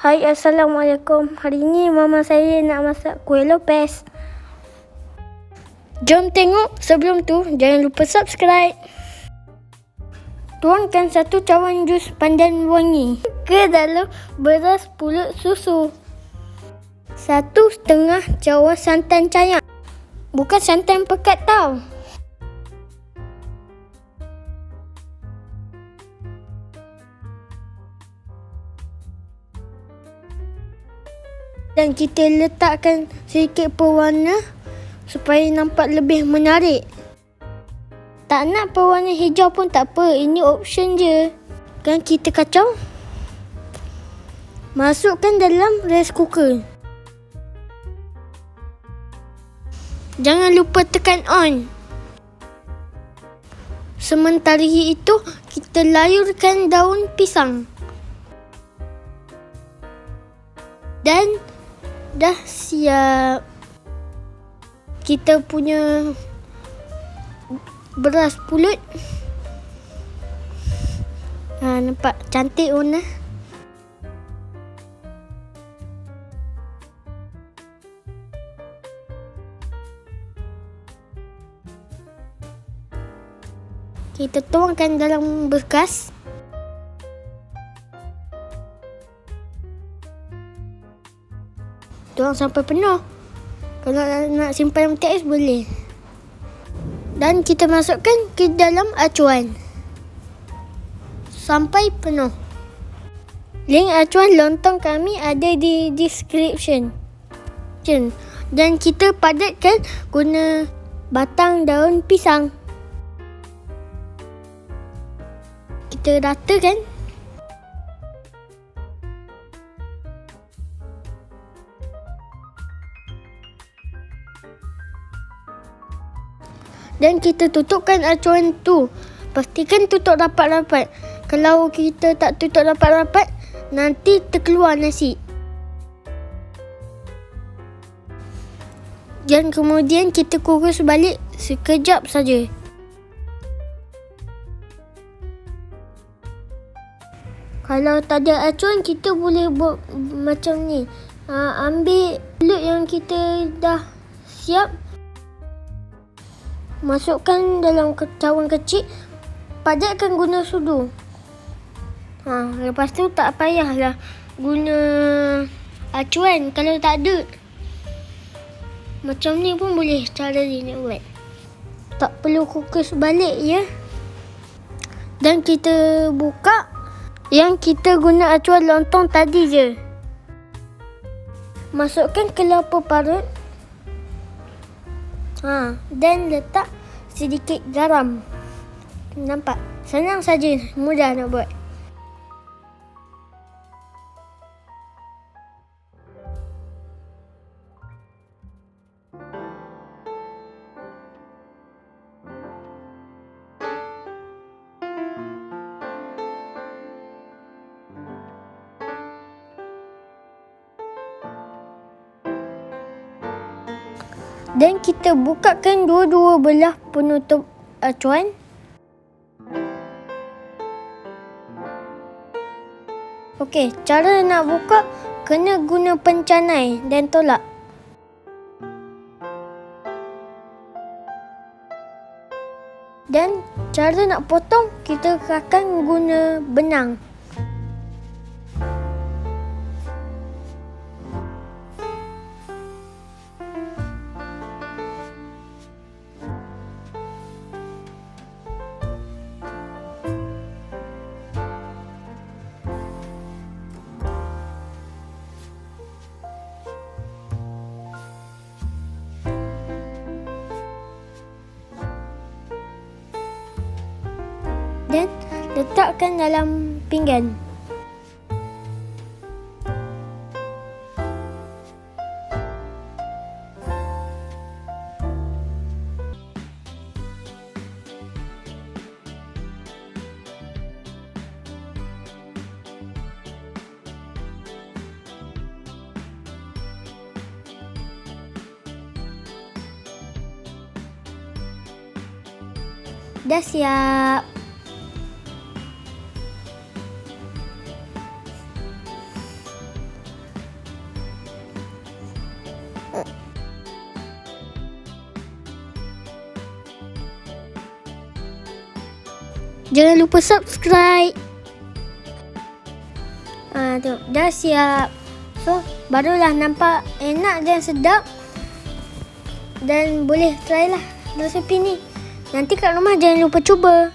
Hai, Assalamualaikum. Hari ini mama saya nak masak kuih lopes. Jom tengok. Sebelum tu, jangan lupa subscribe. Tuangkan 1 cawan jus pandan wangi ke dalam beras pulut susu. 1/2 cawan santan cair. Bukan santan pekat tau. Dan kita letakkan sedikit pewarna supaya nampak lebih menarik. Tak nak pewarna hijau pun tak apa, ini option je. Dan kita kacau. Masukkan dalam rice cooker. Jangan lupa tekan on. Sementara itu, kita layurkan daun pisang. Dan dah siap kita punya beras pulut. Nampak cantik warna. Kita tuangkan dalam bekas. Tuang sampai penuh. Kalau nak simpan mati ais boleh. Dan kita masukkan ke dalam acuan sampai penuh. Link acuan lontong kami ada di description. Dan kita padatkan guna batang daun pisang. Kita ratakan. Dan kita tutupkan acuan tu. Pastikan tutup rapat-rapat. Kalau kita tak tutup rapat-rapat, nanti terkeluar nasi. Dan kemudian kita kurus balik sekejap saja. Kalau tak ada acuan, kita boleh buat macam ni. Ambil pulut yang kita dah siap. Masukkan dalam cawan kecil. Padatkan guna sudu. Lepas tu tak payahlah guna acuan kalau tak ada. Macam ni pun boleh cara dia nak buat. Tak perlu kukus balik ya. Dan kita buka. Yang kita guna acuan lontong tadi je. Masukkan kelapa parut. Dan letak sedikit garam. Nampak? Senang saja, mudah nak buat. Dan kita bukakan dua-dua belah penutup acuan. Okey, cara nak buka kena guna pencanai dan tolak. Dan cara nak potong kita akan guna benang. Dan letakkan dalam pinggan. Dah siap. Jangan lupa subscribe. Tengok, dah siap. So, barulah nampak enak dan sedap. Dan boleh try lah resepi ni. Nanti kat rumah jangan lupa cuba.